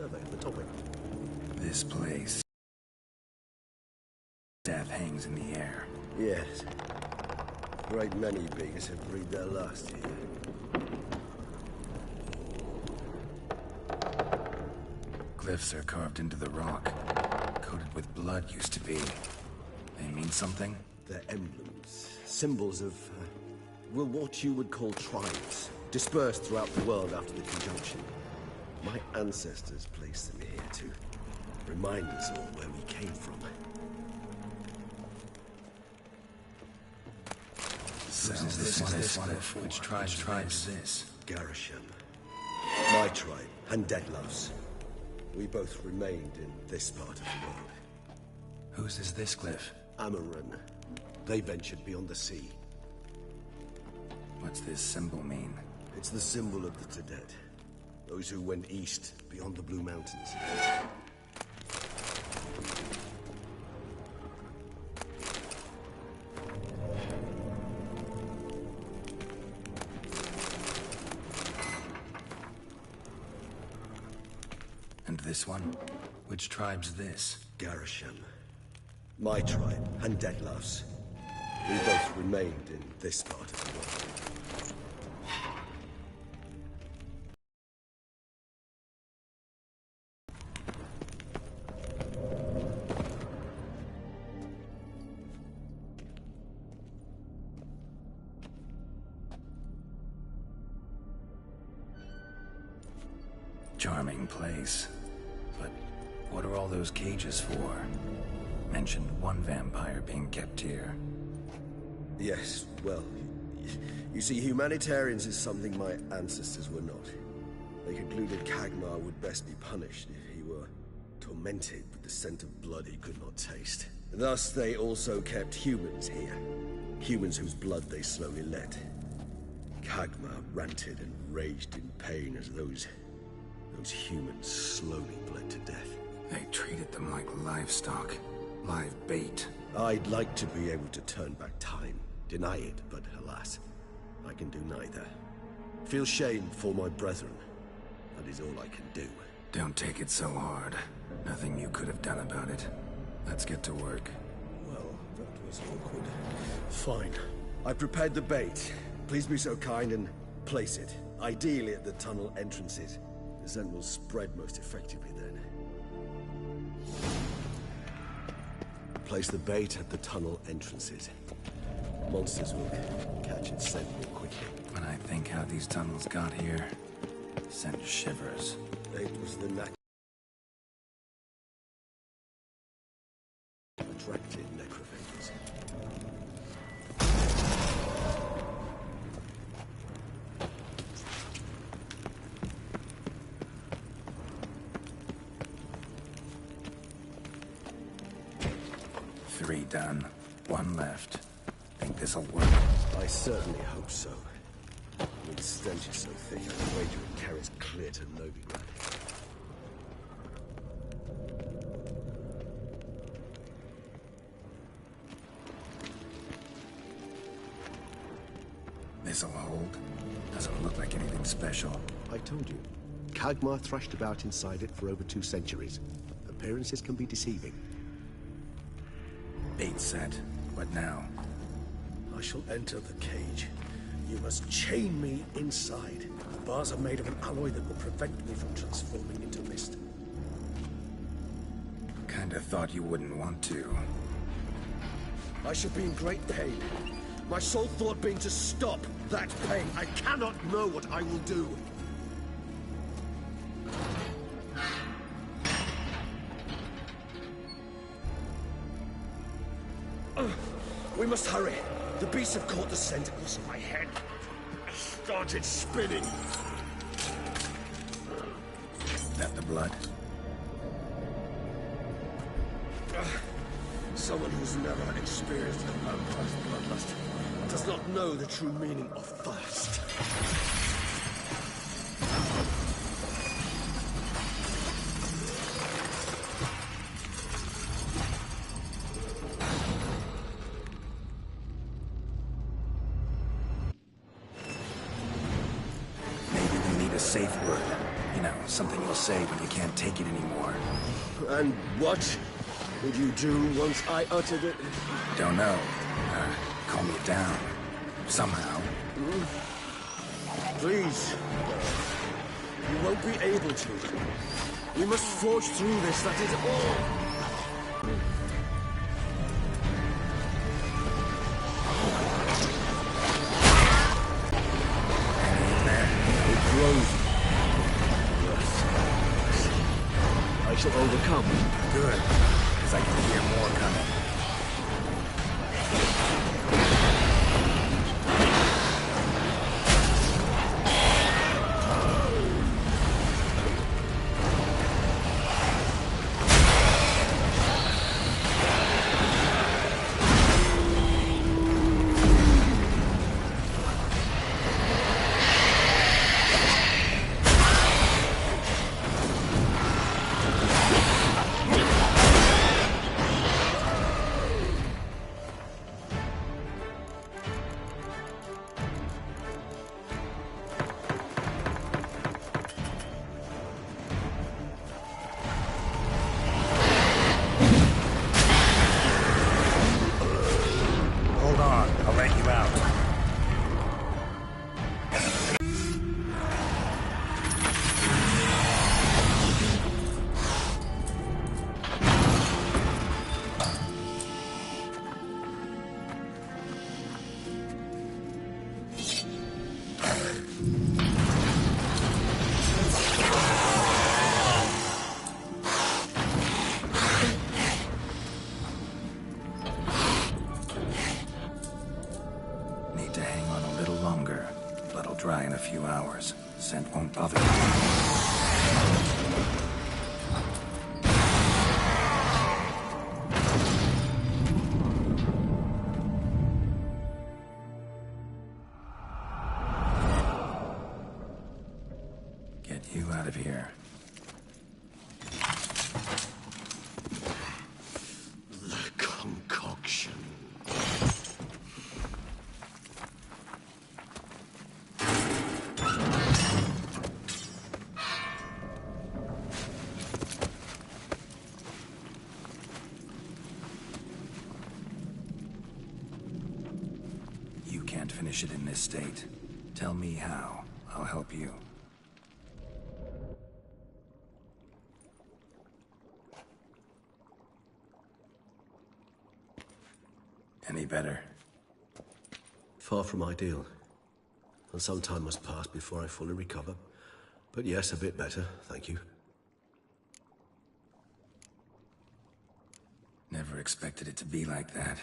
survey of the topic. This place. Death hangs in the air. Yes. A great many beggars have breathed their last here. Glyphs are carved into the rock. Coated with blood used to be. They mean something? They're emblems. Symbols of, well, what you would call tribes. Dispersed throughout the world after the conjunction. My ancestors placed them here to remind us all where we came from. Sounds this one. Which tribe is this? Garisham. My tribe, and Deadlove's. We both remained in this part of the world. Whose is this glyph? Amaran. They ventured beyond the sea. What's this symbol mean? It's the symbol of the Tedet. Those who went east, beyond the Blue Mountains. And this one? Which tribe's this? Garisham. My tribe, and Deadlove's. We both remained in this part of the world. Charming place. But what are all those cages for? Mentioned one vampire being kept here. Yes, well, you see, humanitarians is something my ancestors were not. They concluded Kagmar would best be punished if he were tormented with the scent of blood he could not taste. Thus, they also kept humans here. Humans whose blood they slowly let. Kagmar ranted and raged in pain as those humans slowly bled to death. They treated them like livestock. Live bait. I'd like to be able to turn back time. Deny it, but alas, I can do neither. Feel shame for my brethren. That is all I can do. Don't take it so hard. Nothing you could have done about it. Let's get to work. Well, that was awkward. Fine. I prepared the bait. Please be so kind and place it. Ideally at the tunnel entrances. The scent will spread most effectively then. Place the bait at the tunnel entrances. Monsters will catch its scent more quickly. When I think how these tunnels got here, sent shivers. It was the natural attracted necrophagers. Three done. One left. Think this'll work? I certainly hope so. When the stench is so thick, I wager it carries clear to Novigrad. This'll hold. Doesn't look like anything special. I told you. Kagmar thrashed about inside it for over 2 centuries. Appearances can be deceiving. Bait set. What now? I shall enter the cage. You must chain me inside. The bars are made of an alloy that will prevent me from transforming into mist. Kinda thought you wouldn't want to. I shall be in great pain. My sole thought being to stop that pain. I cannot know what I will do. We must hurry. The beasts have caught the tentacles of my head. I started spinning. That the blood? Someone who's never experienced a vampire's bloodlust does not know the true meaning of thirst. Maybe we need a safe word. You know, Something you'll say when you can't take it anymore. And what would you do once I uttered it? Don't know. Calm me down. Somehow. Please. You won't be able to. We must forge through this, that is all. It grows. Yes. I shall overcome. Good. Because I can hear more coming. I'll let you out. Need to hang on a little longer. Blood'll dry in a few hours. Scent won't bother me. Get you out of here. The concoction. You can't finish it in this state. Tell me how. I'll help you. Any better? Far from ideal. And some time must pass before I fully recover. But yes, a bit better, thank you. Never expected it to be like that.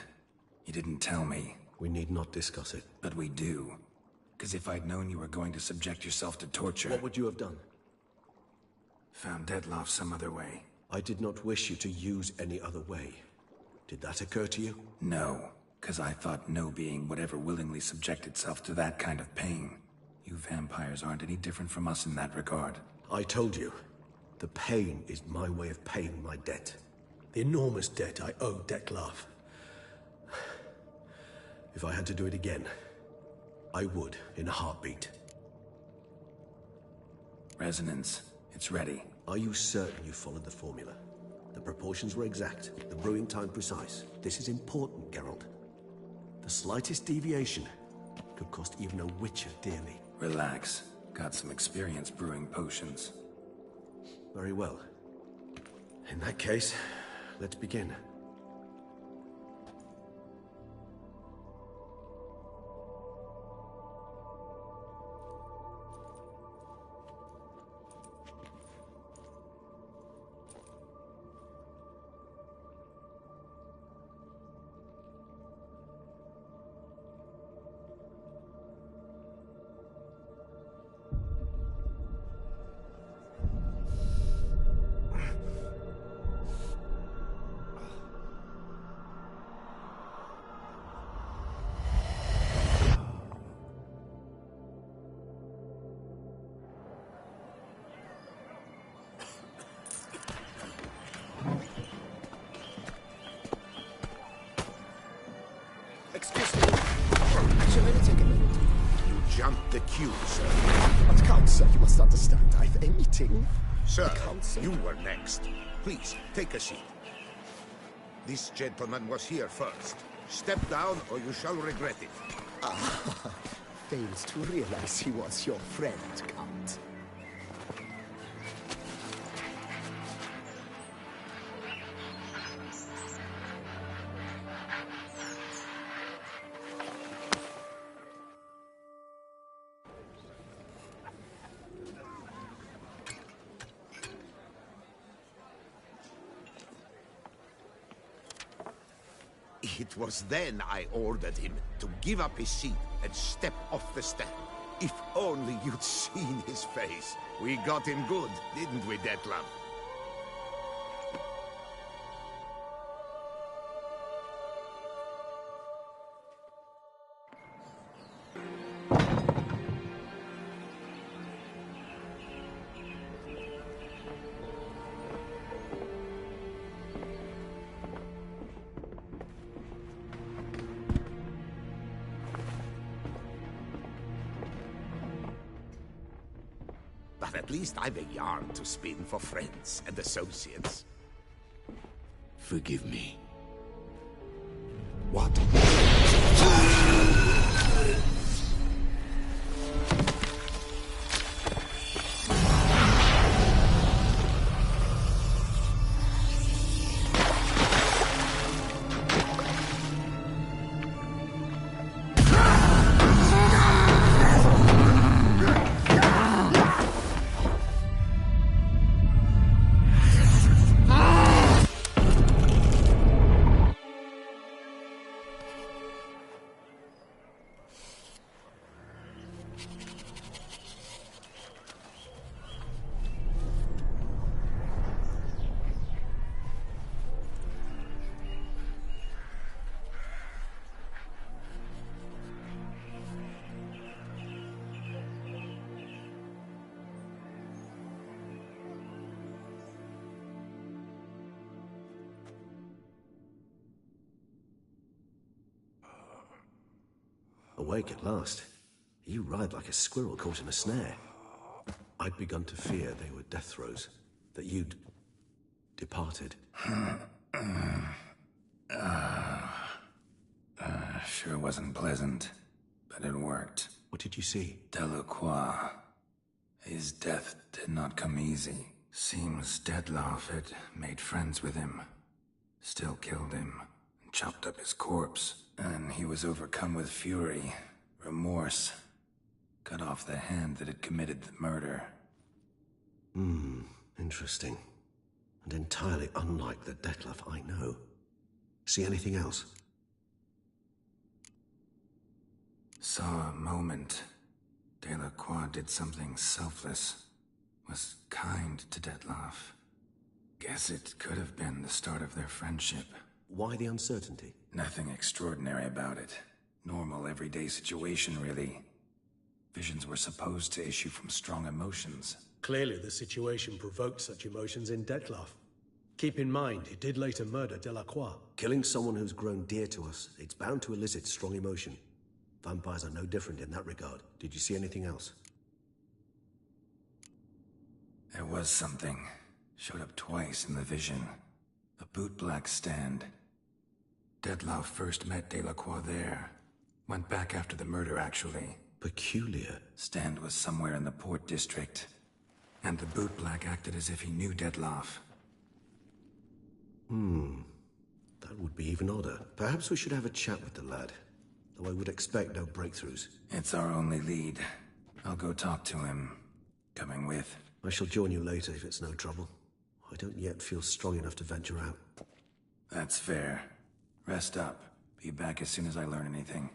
You didn't tell me. We need not discuss it. But we do. Because if I'd known you were going to subject yourself to torture... What would you have done? Found Dettlaff some other way. I did not wish you to use any other way. Did that occur to you? No. Because I thought no being would ever willingly subject itself to that kind of pain. You vampires aren't any different from us in that regard. I told you. The pain is my way of paying my debt. The enormous debt I owe Dettlaff. If I had to do it again, I would, in a heartbeat. Resonance. It's ready. Are you certain you followed the formula? The proportions were exact, the brewing time precise. This is important, Geralt. The slightest deviation could cost even a Witcher dearly. Relax. Got some experience brewing potions. Very well. In that case, let's begin. count the queue, sir. But Count, sir, you must understand, I've a meeting. Sir, Council. you were next. Please, take a seat. This gentleman was here first. Step down or you shall regret it. Fails to realize he was your friend, Count. It was then I ordered him to give up his seat and step off the step. If only you'd seen his face. We got him good, didn't we, Detlef? But at least I've a yarn to spin for friends and associates. Forgive me. What? Awake at last. You ride like a squirrel caught in a snare. I'd begun to fear they were death throes, that you'd departed. Sure wasn't pleasant, but it worked. What did you see? Delacroix. His death did not come easy. Seems Detlef had made friends with him. Still killed him, and chopped up his corpse. And he was overcome with fury, remorse. Cut off the hand that had committed the murder. Interesting. And entirely unlike the Detlef I know. See anything else? Saw a moment. Delacroix did something selfless. Was kind to Detlef. Guess it could have been the start of their friendship. Why the uncertainty? Nothing extraordinary about it. Normal, everyday situation, really. Visions were supposed to issue from strong emotions. Clearly, the situation provoked such emotions in Detlef. Keep in mind, he did later murder Delacroix. Killing someone who's grown dear to us, it's bound to elicit strong emotion. Vampires are no different in that regard. Did you see anything else? There was something. Showed up twice in the vision. A bootblack stand. Detlef first met Delacroix there. Went back after the murder, actually. Peculiar. Stand was somewhere in the Port District. And the bootblack acted as if he knew Detlef. That would be even odder. Perhaps we should have a chat with the lad. Though I would expect no breakthroughs. It's our only lead. I'll go talk to him. Coming with. I shall join you later if it's no trouble. I don't yet feel strong enough to venture out. That's fair. Rest up. Be back as soon as I learn anything.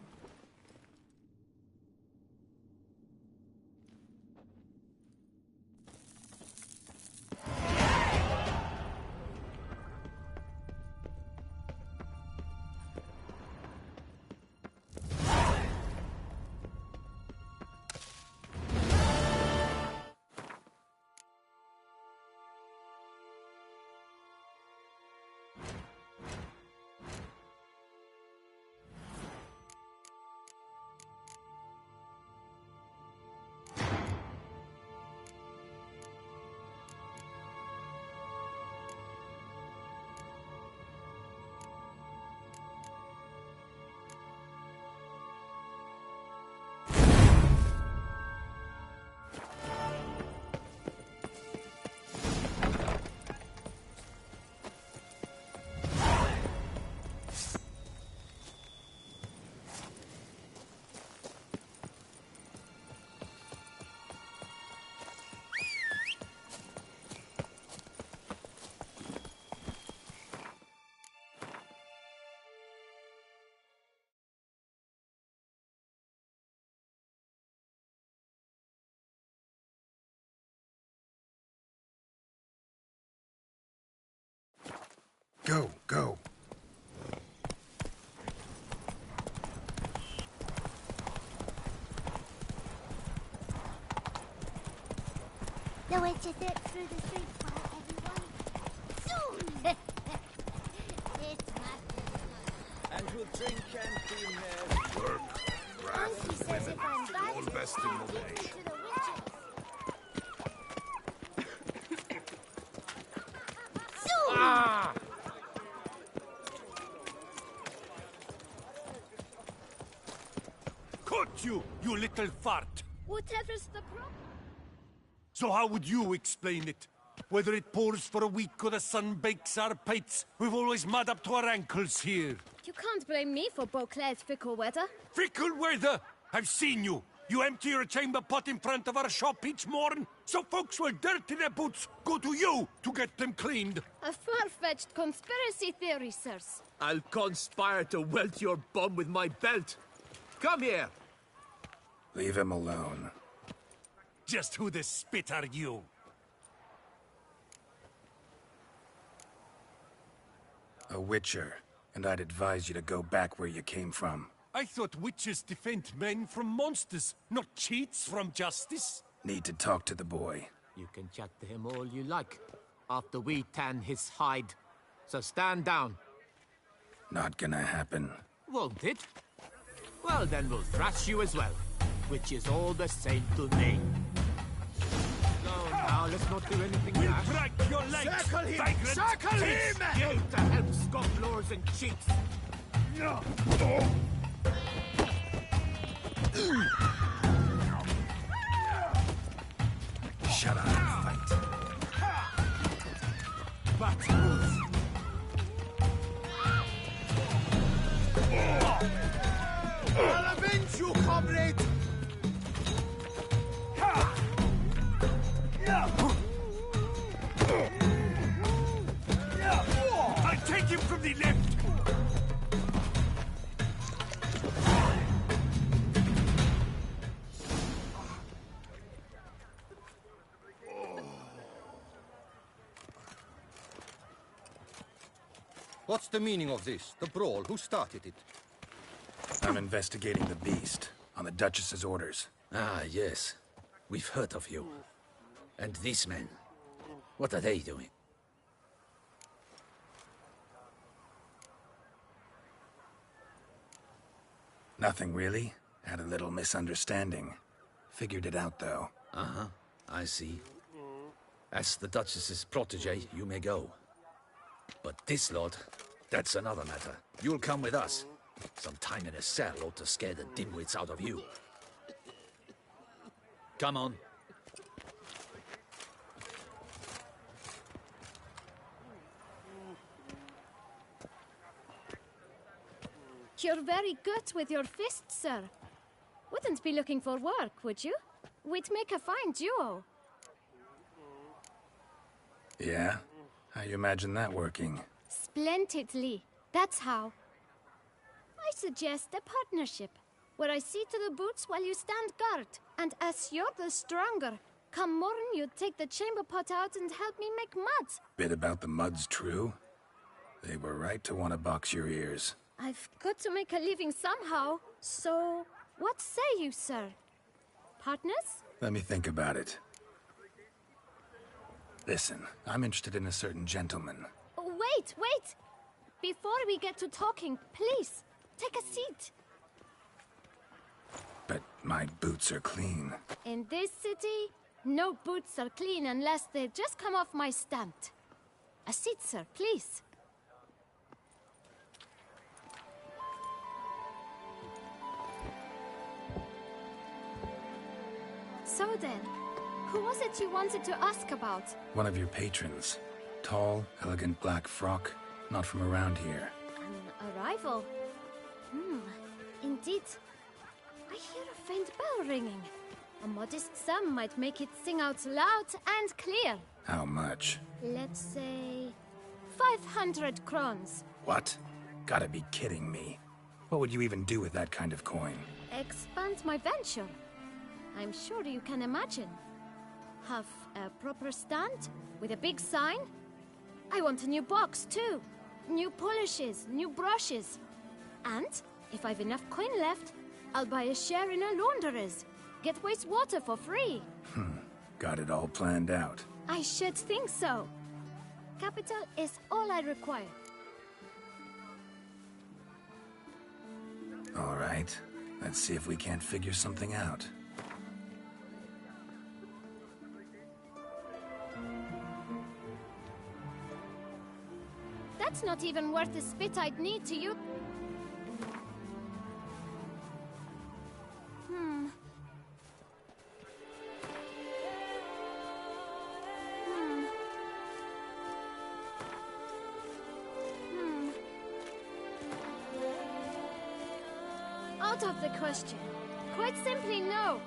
Go, go. The way to zip through the streets while everyone... Soon! It's my... And we'll drink and be merry. Work, wrath, Auntie says if I'm bad, all best in I'll the give way. you to the witches. Soon! Caught you, you little fart! Whatever's the problem? So how would you explain it? Whether it pours for a week or the sun bakes our pates, we've always mud up to our ankles here. You can't blame me for Beauclair's fickle weather. Fickle weather! I've seen you! You empty your chamber pot in front of our shop each morn, so folks will dirty their boots, go to you to get them cleaned. A far-fetched conspiracy theory, sirs. I'll conspire to welt your bum with my belt. Come here. Leave him alone. Just who the spit are you? A witcher, and I'd advise you to go back where you came from. I thought witches defend men from monsters, not cheats from justice. Need to talk to the boy. You can chat to him all you like, after we tan his hide. So stand down. Not gonna happen. Won't it? Well, then we'll thrash you as well, which is all the same to me. So now, let's not do anything We'll rash. drag your legs, Circle him! vagrant! Circle him! Skill to help scofflaws and cheats. Shut up and fight. Battles. I'll avenge you, comrade! I'll take him from the left! What's the meaning of this? The brawl? Who started it? I'm investigating the beast, on the Duchess's orders. Ah, yes. We've heard of you. And these men, what are they doing? Nothing really. Had a little misunderstanding. Figured it out, though. Uh-huh, I see. As the Duchess's protege, you may go. But this lot, that's another matter. You'll come with us. Some time in a cell ought to scare the dimwits out of you. Come on. You're very good with your fists, sir. Wouldn't be looking for work, would you? We'd make a fine duo. Yeah? How you imagine that working? Splendidly. That's how. I suggest a partnership, where I see to the boots while you stand guard. And as you're the stronger, come morn you take the chamber pot out and help me make mud. Bit about the mud's true? They were right to want to box your ears. I've got to make a living somehow, so what say you, sir? Partners? Let me think about it. Listen, I'm interested in a certain gentleman. Wait, wait! Before we get to talking, please, take a seat. But my boots are clean. In this city, no boots are clean unless they just come off my stamp. A seat, sir, please. So then, who was it you wanted to ask about? One of your patrons. Tall, elegant black frock. Not from around here. An arrival? Indeed. I hear a faint bell ringing. A modest sum might make it sing out loud and clear. How much? Let's say 500 crowns. What? Gotta be kidding me. What would you even do with that kind of coin? Expand my venture. I'm sure you can imagine. Have a proper stand with a big sign. I want a new box too. new polishes, new brushes. And, if I've enough coin left, I'll buy a share in a launderer's. Get wastewater for free. Got it all planned out. I should think so. Capital is all I require. All right. Let's see if we can't figure something out. That's not even worth the spit I'd need to use. Out of the question. Quite simply, no.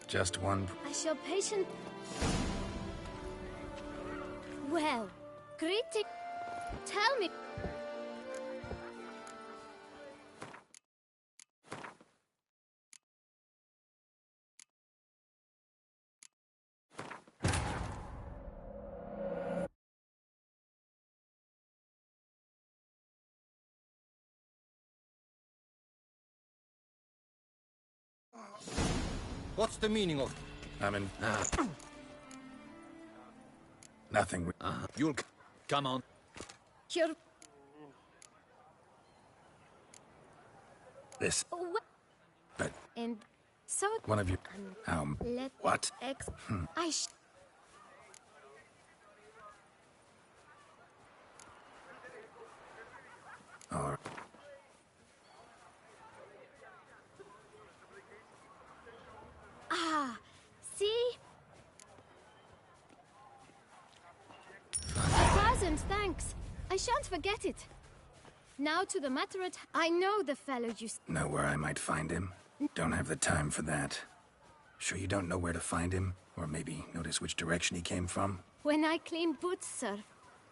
Just one... I shall patient... Well, greeting... Tell me... What's the meaning of... I'm in... Nothing. You'll... Come on. You're... This... But... And... So... One of you... Let... What? I All right. See? 1,000 thanks. I shan't forget it. Now to the matter at... I know the fellow you... Know where I might find him? Don't have the time for that. Sure you don't know where to find him? Or maybe notice which direction he came from? When I clean boots, sir,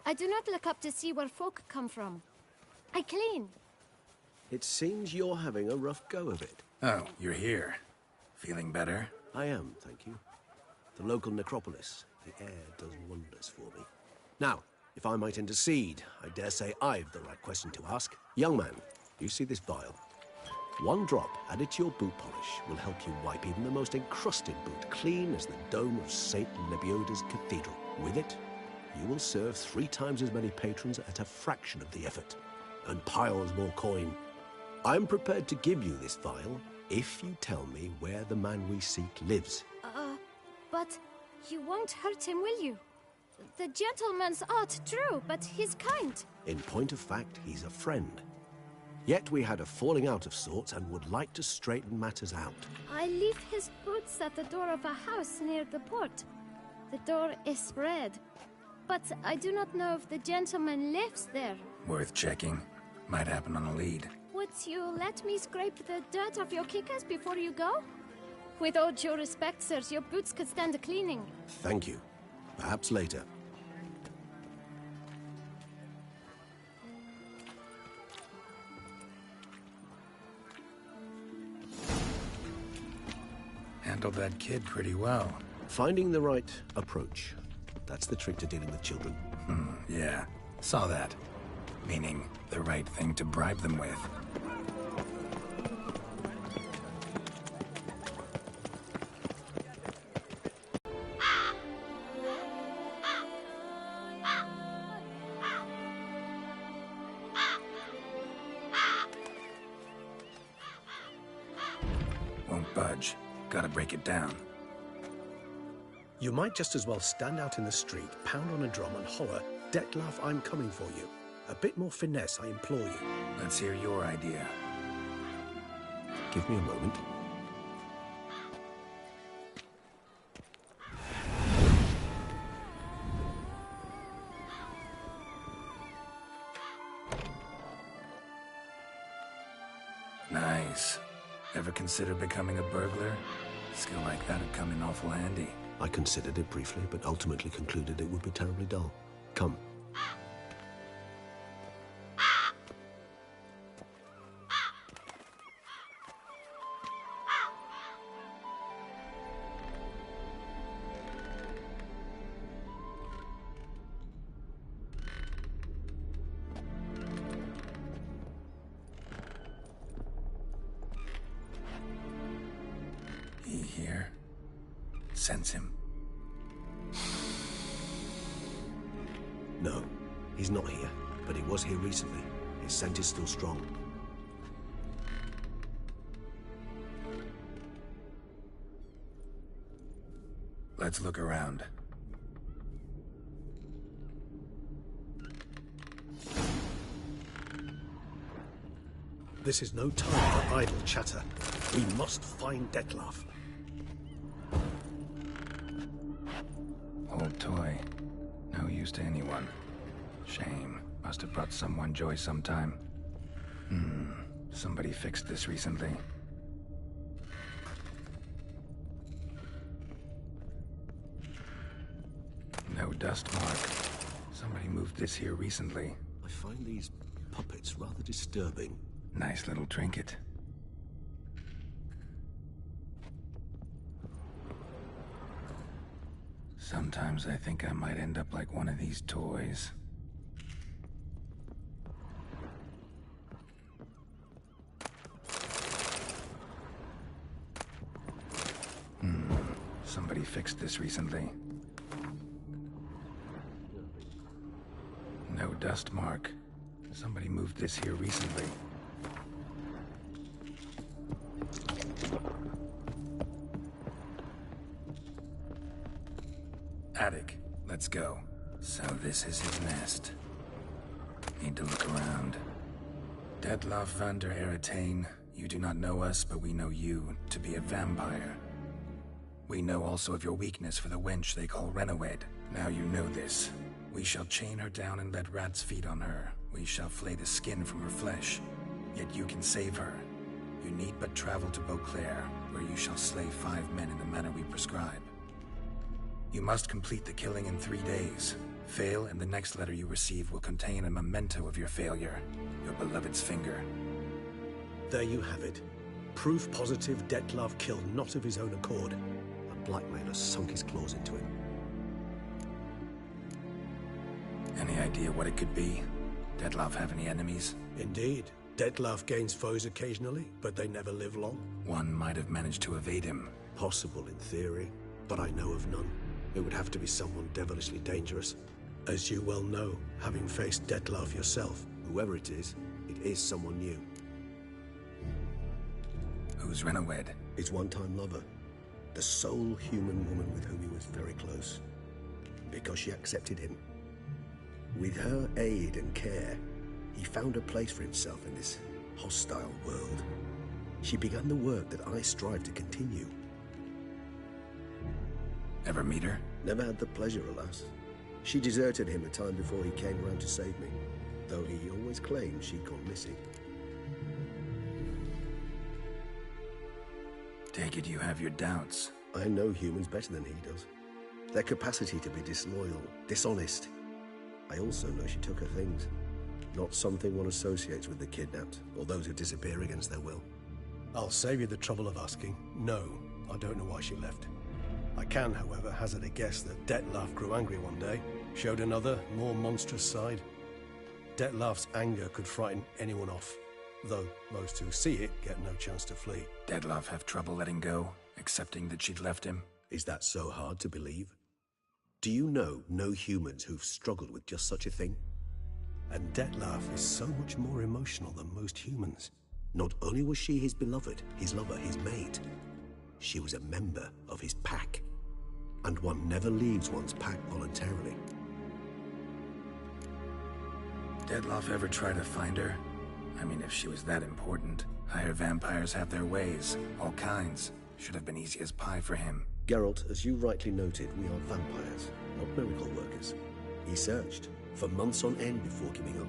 I do not look up to see where folk come from. I clean. It seems you're having a rough go of it. Oh, you're here. Feeling better? I am, thank you. The local necropolis. The air does wonders for me. Now, if I might intercede, I dare say I've the right question to ask. Young man, you see this vial? One drop added to your boot polish will help you wipe even the most encrusted boot clean as the dome of St. Lebioda's cathedral. With it, you will serve 3 times as many patrons at a fraction of the effort, and piles more coin. I'm prepared to give you this vial if you tell me where the man we seek lives. But you won't hurt him, will you? The gentleman's art, true, but he's kind. In point of fact, he's a friend. Yet we had a falling out of sorts and would like to straighten matters out. I leave his boots at the door of a house near the port. The door is red, but I do not know if the gentleman lives there. Worth checking. Might happen on a lead. Would you let me scrape the dirt off your kickers before you go? With all due respect, sirs, your boots could stand a cleaning. Thank you. Perhaps later. Handled that kid pretty well. Finding the right approach. That's the trick to dealing with children. Yeah. Saw that. Meaning, the right thing to bribe them with. Won't budge. Gotta break it down. You might just as well stand out in the street, pound on a drum and holler, "Detlef, I'm coming for you." A bit more finesse, I implore you. Let's hear your idea. Give me a moment. Nice. Ever consider becoming a burglar? Skill like that'd come in awful handy. I considered it briefly, but ultimately concluded it would be terribly dull. Come. sense him? No, he's not here, but he was here recently. His scent is still strong. Let's look around. This is no time for idle chatter. We must find Dettlaff. Old toy. No use to anyone. Shame. Must have brought someone joy sometime. Somebody fixed this recently. No dust mark. Somebody moved this here recently. I find these puppets rather disturbing. Nice little trinket. Sometimes I think I might end up like one of these toys. Somebody fixed this recently. No dust mark. Somebody moved this here recently. Attic. Let's go. So this is his nest. Need to look around. Dettlaff van der Eretain, you do not know us, but we know you to be a vampire. We know also of your weakness for the wench they call Renowed. Now you know this. We shall chain her down and let rats feed on her. We shall flay the skin from her flesh. Yet you can save her. You need but travel to Beauclair, where you shall slay 5 men in the manner we prescribe. You must complete the killing in 3 days. Fail, and the next letter you receive will contain a memento of your failure. Your beloved's finger. There you have it. Proof positive Dettlaff killed not of his own accord. A blackmailer sunk his claws into him. Any idea what it could be? Dettlaff have any enemies? Indeed. Dettlaff gains foes occasionally, but they never live long. One might have managed to evade him. Possible in theory, but I know of none. It would have to be someone devilishly dangerous. As you well know, having faced Dettlaff yourself, whoever it is someone new. Who's Renowed? His one-time lover. The sole human woman with whom he was very close. Because she accepted him. With her aid and care, he found a place for himself in this hostile world. She began the work that I strive to continue. Ever meet her? Never had the pleasure, alas. She deserted him a time before he came round to save me, though he always claimed she'd gone missing. Take it you have your doubts. I know humans better than he does. Their capacity to be disloyal, dishonest. I also know she took her things. Not something one associates with the kidnapped, or those who disappear against their will. I'll save you the trouble of asking. No, I don't know why she left. I can, however, hazard a guess that Dettlaff grew angry one day, showed another, more monstrous side. Dettlaff's anger could frighten anyone off, though most who see it get no chance to flee. Dettlaff have trouble letting go, accepting that she'd left him? Is that so hard to believe? Do you know no humans who've struggled with just such a thing? And Dettlaff is so much more emotional than most humans. Not only was she his beloved, his lover, his mate, she was a member of his pack. And one never leaves one's pack voluntarily. Dettlaff ever try to find her? I mean, if she was that important. Higher vampires have their ways, all kinds. Should have been easy as pie for him. Geralt, as you rightly noted, we are vampires, not miracle workers. He searched for months on end before giving up.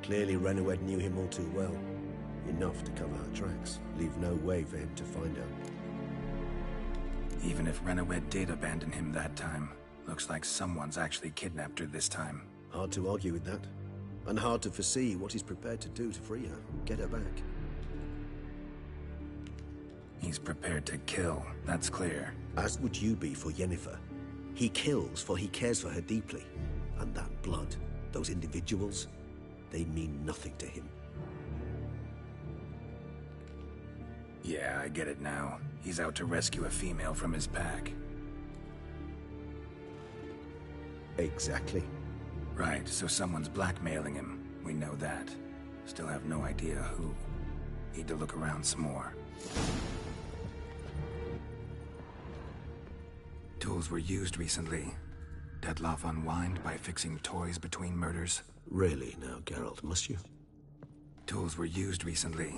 Clearly Renowed knew him all too well. Enough to cover her tracks, leave no way for him to find her. Even if Renowed did abandon him that time, looks like someone's actually kidnapped her this time. Hard to argue with that. And hard to foresee what he's prepared to do to free her, get her back. He's prepared to kill, that's clear. As would you be for Yennefer. He kills for he cares for her deeply. And that blood, those individuals, they mean nothing to him. Yeah, I get it now. He's out to rescue a female from his pack. Exactly. Right, so someone's blackmailing him. We know that. Still have no idea who. Need to look around some more. Tools were used recently. Detloff unwind by fixing toys between murders. Really now, Geralt, must you? Tools were used recently.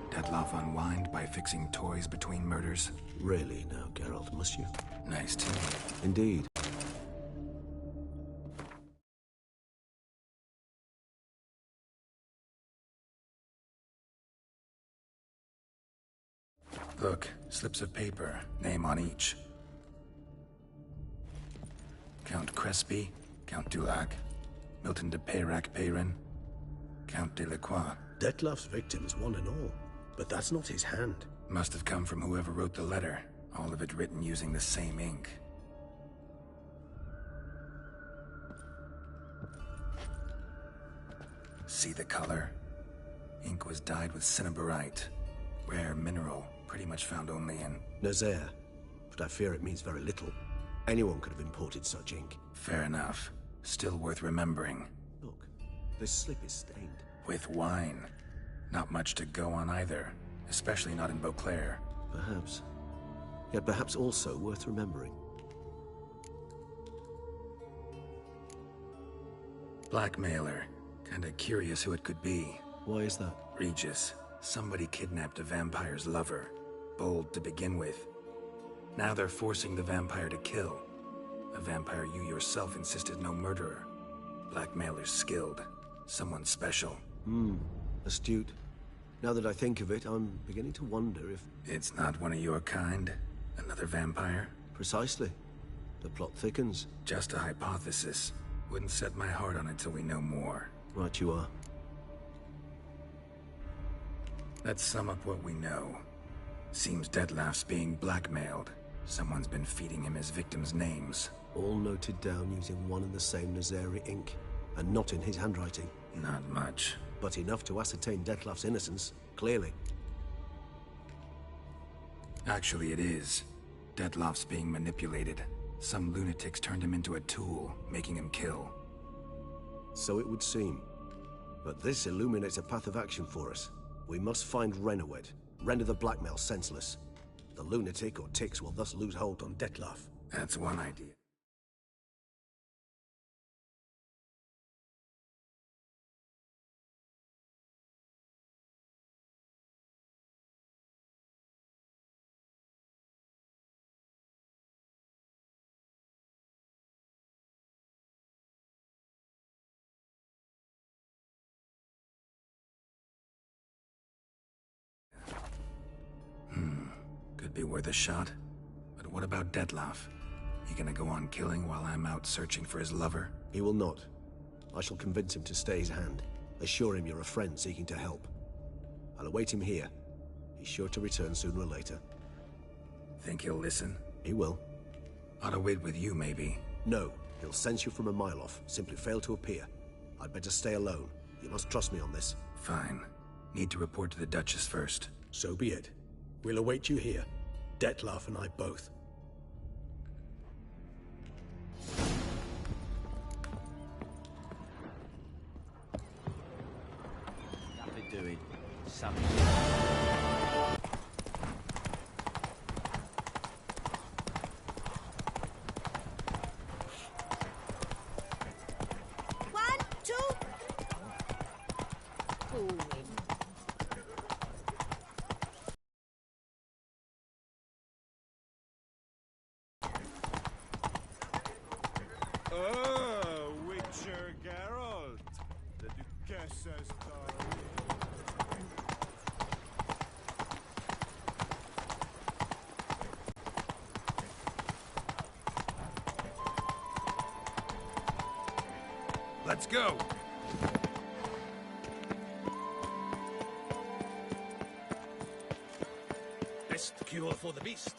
Detloff unwind by fixing toys between murders. Really now, Geralt, must you? Nice tune. Indeed. Look, slips of paper, name on each. Count Crespi, Count Dulac, Milton de Peyrac-Peyrin, Count Delacroix. Detloff's victims, one and all. But that's not his hand. Must have come from whoever wrote the letter. All of it written using the same ink. See the color? Ink was dyed with cinnabarite. Rare mineral, pretty much found only in... Nazaire. But I fear it means very little. Anyone could have imported such ink. Fair enough. Still worth remembering. Look, this slip is stained. With wine. Not much to go on either. Especially not in Beauclair. Perhaps. Yet perhaps also worth remembering. Blackmailer. Kinda curious who it could be. Why is that? Regis. Somebody kidnapped a vampire's lover. Bold to begin with. Now they're forcing the vampire to kill. A vampire you yourself insisted no murderer. Blackmailer's skilled. Someone special. Astute. Now that I think of it, I'm beginning to wonder if... It's not one of your kind? Another vampire? Precisely. The plot thickens. Just a hypothesis. Wouldn't set my heart on it till we know more. Right you are. Let's sum up what we know. Seems Detloff's being blackmailed. Someone's been feeding him his victims' names. All noted down using one and the same Nazari ink, and not in his handwriting. Not much. But enough to ascertain Detloff's innocence, clearly. Actually, it is. Detloff's being manipulated. Some lunatics turned him into a tool, making him kill. So it would seem. But this illuminates a path of action for us. We must find Renowed, render the blackmail senseless. The lunatic or ticks will thus lose hold on Detloff. That's one idea. Could be worth a shot. But what about Detloff? He gonna go on killing while I'm out searching for his lover? He will not. I shall convince him to stay his hand. Assure him you're a friend seeking to help. I'll await him here. He's sure to return sooner or later. Think he'll listen? He will. Ought to wait with you, maybe. No. He'll sense you from a mile off. Simply fail to appear. I'd better stay alone. You must trust me on this. Fine. Need to report to the Duchess first. So be it. We'll await you here. Detloff and I both. Nothing doing. Something. One, two. Witcher Geralt, the Duchess's darling. Let's go! Best cure for the beast.